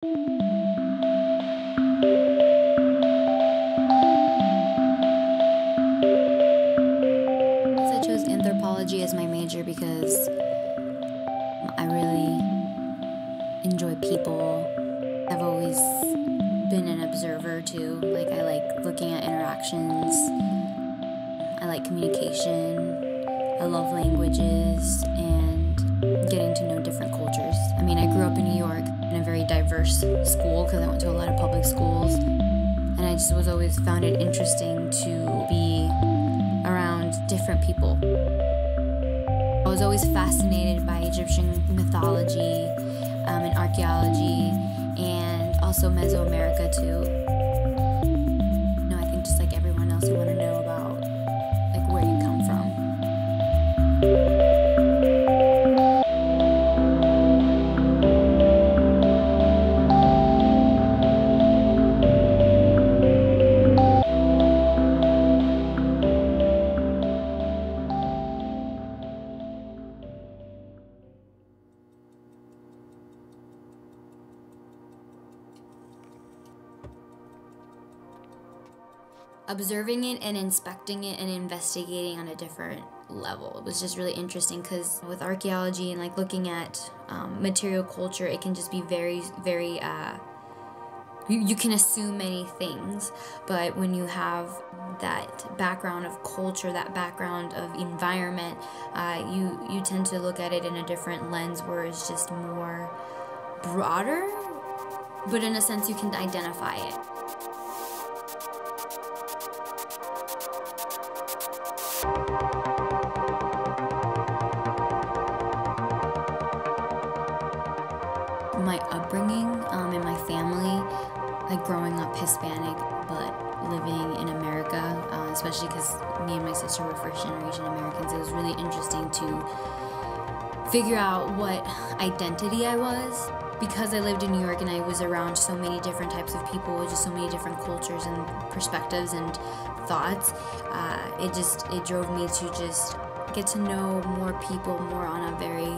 I chose anthropology as my major because I really enjoy people. I've always been an observer too. I like looking at interactions. I like communication. I love languages and getting to know different cultures. I mean, I grew up in New York in a very diverse school because I went to a lot of public schools. And I just was always found it interesting to be around different people. I was always fascinated by Egyptian mythology and archaeology, and also Mesoamerica too. I think just like everyone else, you want to know about where you come from. Observing it and inspecting it and investigating on a different level. It was just really interesting because with archaeology and looking at material culture, it can just be very, very, you can assume many things, but when you have that background of culture, that background of environment, you tend to look at it in a different lens where it's just more broader, but in a sense you can identify it. My upbringing in my family, growing up Hispanic but living in America, especially because me and my sister were first-generation Americans, it was really interesting to figure out what identity I was. Because I lived in New York and I was around so many different types of people, just so many different cultures and perspectives and thoughts, it drove me to just get to know more people more on a very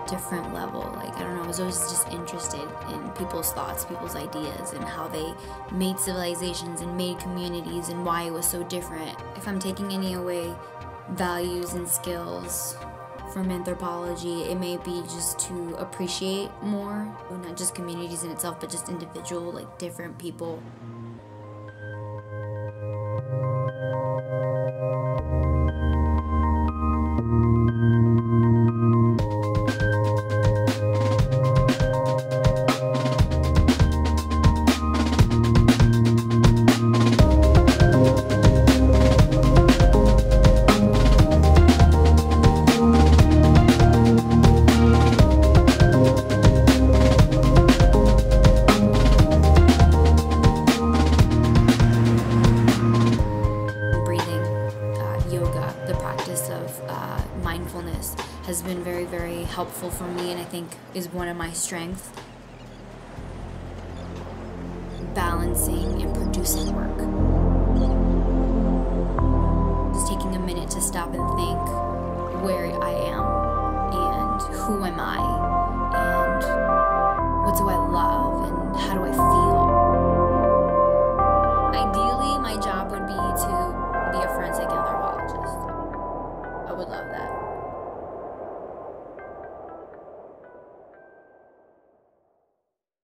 different level. I don't know, I was always just interested in people's thoughts, people's ideas, and how they made civilizations and made communities and why it was so different. If I'm taking any away values and skills from anthropology, it may be just to appreciate more, not just communities in itself, but just individual, different people. Mindfulness has been very, very helpful for me, and I think is one of my strengths. Balancing and producing work. Just taking a minute to stop and think where I am and who am I and what do I love and how do I feel.